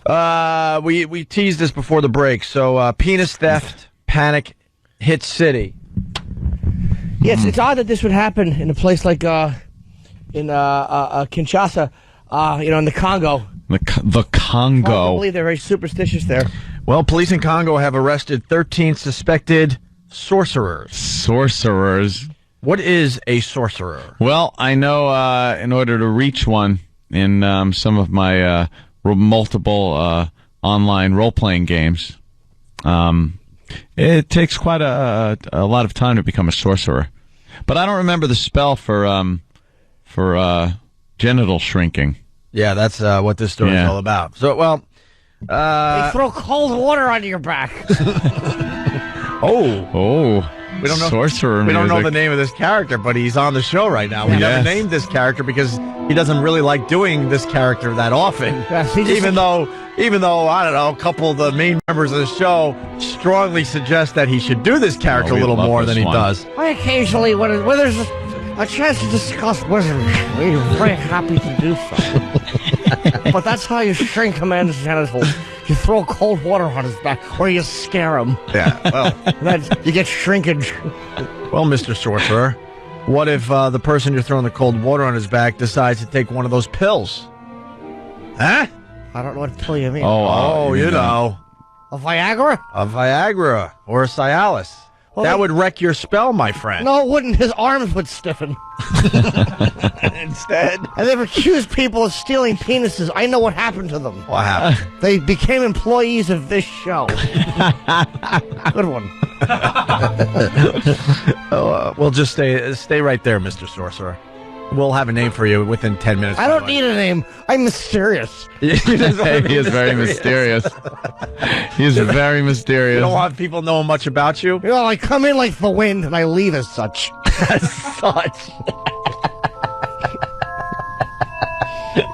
We teased this before the break. So penis theft, panic, hit city. Yes, it's odd that this would happen in a place like in Kinshasa, in the Congo. The Congo. Probably they're very superstitious there. Well, police in Congo have arrested 13 suspected sorcerers. Sorcerers. What is a sorcerer? Well, I know in order to reach one in some of my multiple online role-playing games, it takes quite a lot of time to become a sorcerer. But I don't remember the spell for genital shrinking. Yeah, that's what this story is all about. So, well... they throw cold water on your back. Oh. We don't know. Sorcerer We don't know music. the name of this character, but he's on the show right now. We never named this character because he doesn't really like doing this character that often. Even though I don't know, a couple of the main members of the show strongly suggest that he should do this character a little more than he does. I occasionally, when there's a chance to discuss wizardry, we're very happy to do so. But that's how you shrink a man's genitals. You throw cold water on his back, or you scare him. Yeah, well, you get shrinkage. Well, Mr. Sorcerer, what if the person you're throwing the cold water on his back decides to take one of those pills? Huh? I don't know what pill you mean. Oh, you know. A Viagra? A Viagra or a Cialis. Well, that would wreck your spell, my friend. No, it wouldn't. His arms would stiffen. Instead. And they've accused people of stealing penises. I know what happened to them. What happened? They became employees of this show. Good one. We'll just stay right there, Mr. Sorcerer. We'll have a name for you within 10 minutes. I don't need a name. I'm mysterious. He is very mysterious. He's very mysterious. You don't want people knowing much about you? I come in like the wind and I leave as such. As such.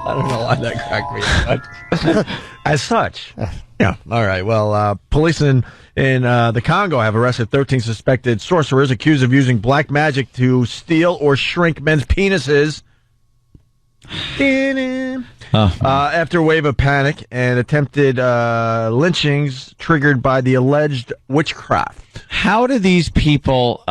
I don't know why that cracked me up. As such. Yeah. All right. Well, police in the Congo have arrested 13 suspected sorcerers accused of using black magic to steal or shrink men's penises. After a wave of panic and attempted lynchings triggered by the alleged witchcraft. How do these people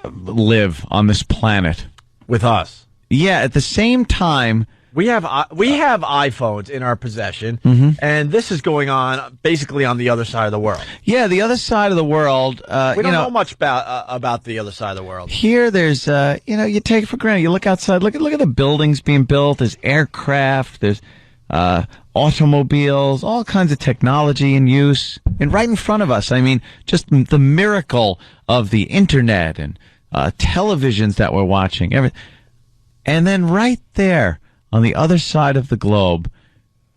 live on this planet? With us. Yeah, at the same time... We have iPhones in our possession, and this is going on basically on the other side of the world. Yeah, the other side of the world. We don't know much about the other side of the world. Here, there's you take it for granted. You look outside, look at the buildings being built. There's aircraft, there's automobiles, all kinds of technology in use, and right in front of us. I mean, just the miracle of the internet and televisions that we're watching. And then right there, on the other side of the globe,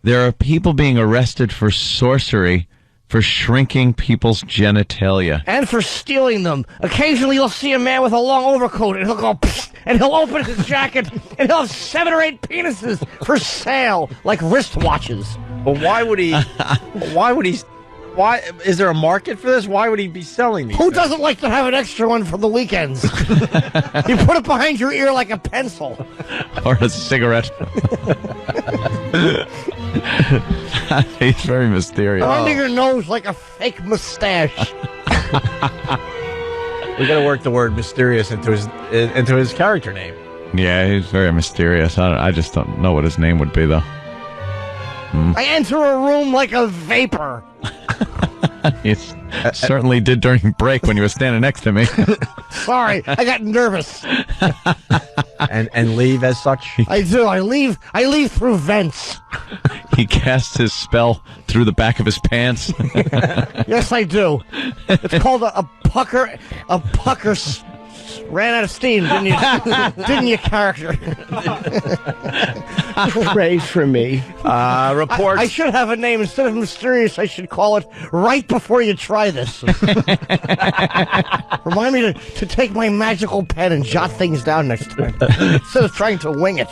there are people being arrested for sorcery, for shrinking people's genitalia. And for stealing them. Occasionally you'll see a man with a long overcoat and he'll go, psst, and he'll open his jacket and he'll have 7 or 8 penises for sale, like wristwatches. But why is there a market for this? Why would he be selling these? Who doesn't like to have an extra one for the weekends? You put it behind your ear like a pencil. Or a cigarette. He's very mysterious. Under your nose like a fake mustache. We got to work the word mysterious into his character name. Yeah, he's very mysterious. I just don't know what his name would be, though. I enter a room like a vapor. You certainly did during break when you were standing next to me. Sorry, I got nervous. And leave as such? I do. I leave through vents. He casts his spell through the back of his pants. Yes, I do. It's called a pucker. Ran out of steam, didn't you? Didn't you, character? Pray for me. Reports. I should have a name. Instead of mysterious, I should call it Right Before You Try This. Remind me to take my magical pen and jot things down next time, instead of trying to wing it.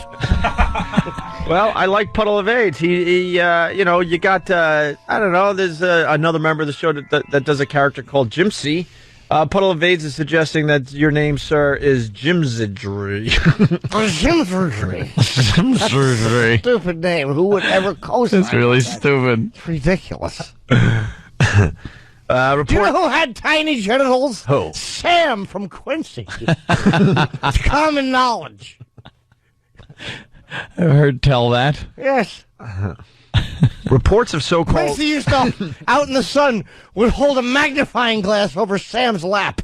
Well, I like Puddle of AIDS. You got, I don't know, there's another member of the show that does a character called Jimsy. Puddle of Vades is suggesting that your name, sir, is JIMZARDRY. JIMZARDRY. JIMZARDRY. Stupid name. Who would ever co-sign It's really that? stupid. It's ridiculous. Report. Do you know who had tiny genitals? Who? Sam from Quincy. It's common knowledge. I've heard tell that. Yes. Reports of so-called... Quincy used to, out in the sun, would hold a magnifying glass over Sam's lap.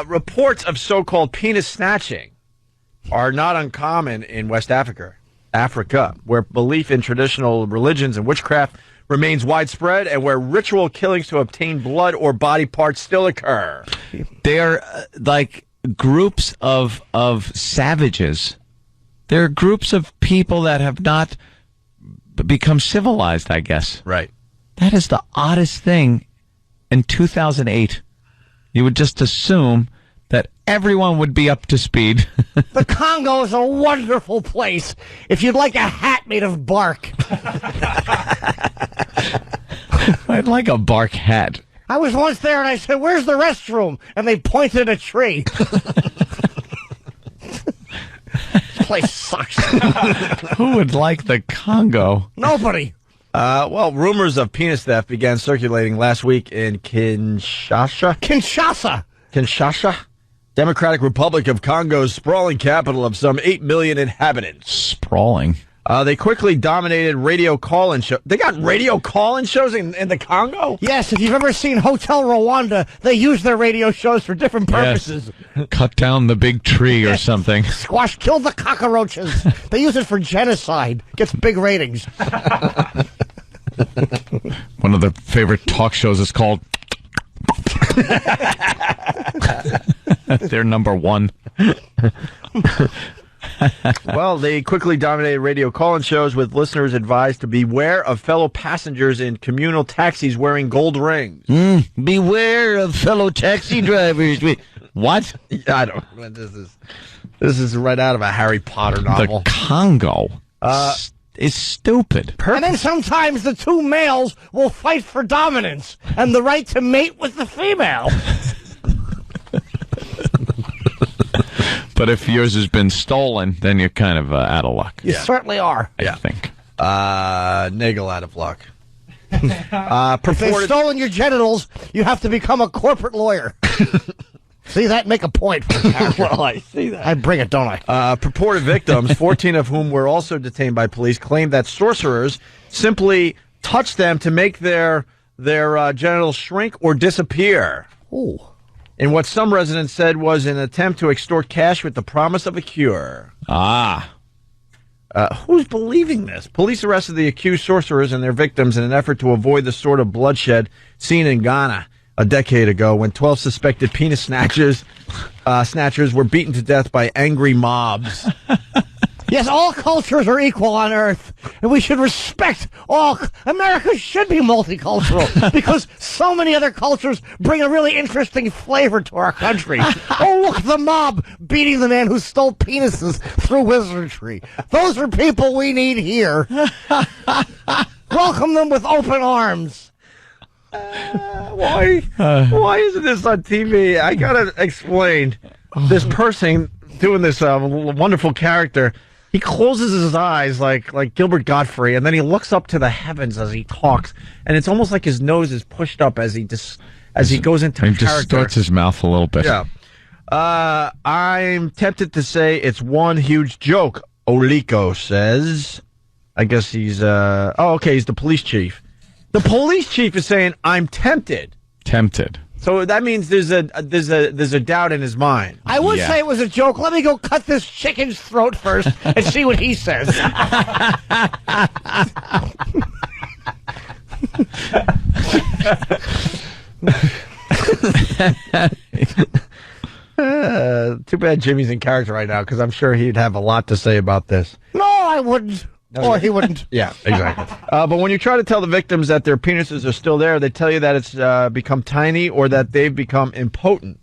Reports of so-called penis snatching are not uncommon in West Africa, where belief in traditional religions and witchcraft remains widespread and where ritual killings to obtain blood or body parts still occur. They're like groups of savages. They're groups of people that have not become civilized, I guess. Right. That is the oddest thing in 2008. You would just assume that everyone would be up to speed. The Congo is a wonderful place if you'd like a hat made of bark. I'd like a bark hat. I was once there and I said, "Where's the restroom?" And they pointed at a tree. This place sucks. Who would like the Congo? Nobody. Well, rumors of penis theft began circulating last week in Kinshasa, Democratic Republic of Congo's sprawling capital of some 8 million inhabitants. Sprawling. They quickly dominated radio call-in shows. They got radio call-in shows in the Congo? Yes, if you've ever seen Hotel Rwanda, they use their radio shows for different purposes. Yes. Cut down the big tree or something. Squash, kill the cockroaches. They use it for genocide. Gets big ratings. One of the favorite talk shows is called... They're number one. Well, they quickly dominated radio call-in shows with listeners advised to beware of fellow passengers in communal taxis wearing gold rings. Beware of fellow taxi drivers. What? I don't. This is right out of a Harry Potter novel. The Congo is stupid. And then sometimes the two males will fight for dominance and the right to mate with the female. But if yours has been stolen, then you're kind of out of luck. You certainly are. I think. Nagel out of luck. If they've stolen your genitals, you have to become a corporate lawyer. See that? Make a point. Well, I see that. I bring it, don't I? Purported victims, 14 of whom were also detained by police, claimed that sorcerers simply touched them to make their genitals shrink or disappear. Ooh. In what some residents said was an attempt to extort cash with the promise of a cure. Who's believing this? Police arrested the accused sorcerers and their victims in an effort to avoid the sort of bloodshed seen in Ghana a decade ago when 12 suspected penis snatchers were beaten to death by angry mobs. Yes, all cultures are equal on Earth, and we should respect all. America should be multicultural because so many other cultures bring a really interesting flavor to our country. Oh, look, the mob beating the man who stole penises through wizardry. Those are people we need here. Welcome them with open arms. Why isn't this on TV? I gotta explain. This person doing this wonderful character. He closes his eyes like Gilbert Gottfried, and then he looks up to the heavens as he talks, and it's almost like his nose is pushed up as he goes into character. He distorts his mouth a little bit. Yeah. I'm tempted to say it's one huge joke, Oliko says. I guess he's he's the police chief. The police chief is saying, I'm tempted. Tempted. So that means there's a doubt in his mind. I would say it was a joke. Let me go cut this chicken's throat first and see what he says. Too bad Jimmy's in character right now because I'm sure he'd have a lot to say about this. No, I wouldn't. Or he wouldn't. Yeah, exactly. But when you try to tell the victims that their penises are still there, they tell you that it's become tiny or that they've become impotent.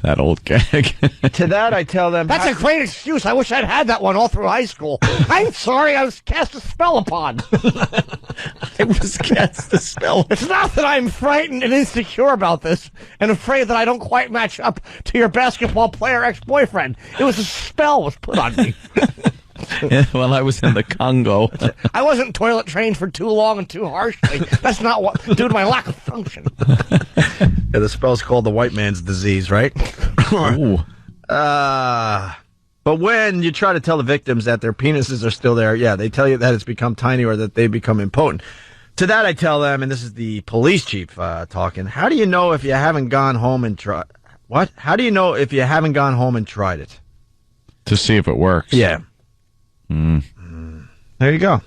That old gag. To that, I tell them... That's a great excuse. I wish I'd had that one all through high school. I'm sorry I was cast a spell upon. It was cast a spell. It's not that I'm frightened and insecure about this and afraid that I don't quite match up to your basketball player ex-boyfriend. It was a spell was put on me. Well, I was in the Congo. I wasn't toilet trained for too long and too harshly. That's not what, due to my lack of function. Yeah, the spell's called the white man's disease, right? Ooh. But when you try to tell the victims that their penises are still there, yeah, they tell you that it's become tiny or that they become impotent. To that, I tell them, and this is the police chief talking, how do you know if you haven't gone home and tried... What? How do you know if you haven't gone home and tried it? To see if it works. Yeah. There you go.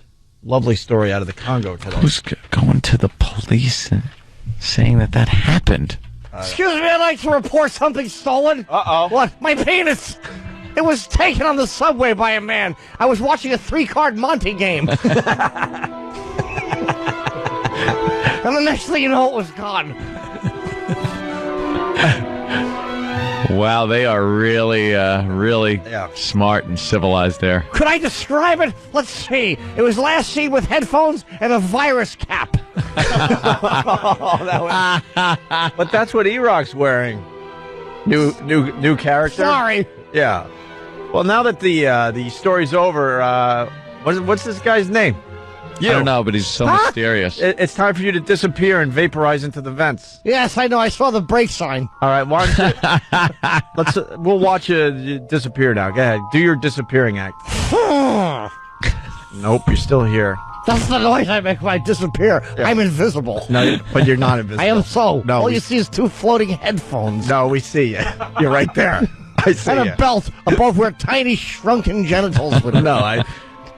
Lovely story out of the Congo today. Who's going to the police and saying that happened? Excuse me, I'd like to report something stolen. Uh-oh. What? My penis! It was taken on the subway by a man. I was watching a 3-card Monte game. And the next thing you know, it was gone. Wow, they are really smart and civilized there. Could I describe it? Let's see. It was last seen with headphones and a virus cap. But that's what E-Rock's wearing. New character. Sorry. Yeah. Well, now that the story's over, what's this guy's name? I don't know, but he's so mysterious. It's time for you to disappear and vaporize into the vents. Yes, I know. I saw the break sign. All right, why don't you, we'll watch you disappear now. Go ahead, do your disappearing act. Nope, you're still here. That's the noise I make when I disappear. Yeah. I'm invisible. No, but you're not invisible. I am so. No, all you see is 2 floating headphones. No, we see you. You're right there. I see and a belt above where tiny shrunken genitals would. No,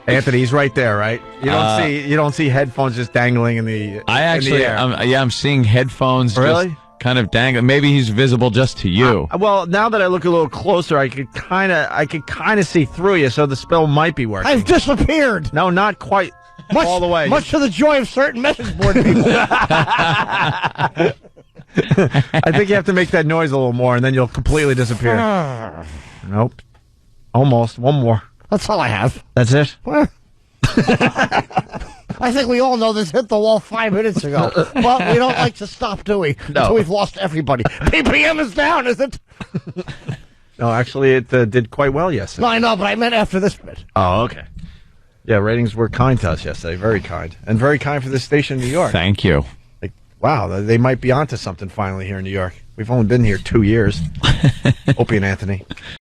Anthony's right there, right? You don't see headphones just dangling in the. In the air. I'm seeing headphones. Really? Just kind of dangling. Maybe he's visible just to you. Well, now that I look a little closer, I could kind of see through you, so the spell might be working. I've disappeared. No, not quite all the way. Much to the joy of certain message board people. I think you have to make that noise a little more, and then you'll completely disappear. Nope. Almost. One more. That's all I have. That's it? I think we all know this hit the wall 5 minutes ago. But we don't like to stop, do we? No. Until we've lost everybody. PPM is down, is it? No, actually, it did quite well yesterday. No, I know, but I meant after this bit. Oh, okay. Yeah, ratings were kind to us yesterday. Very kind. And very kind for this station in New York. Thank you. Like, wow, they might be onto something finally here in New York. We've only been here 2 years. Opie and Anthony.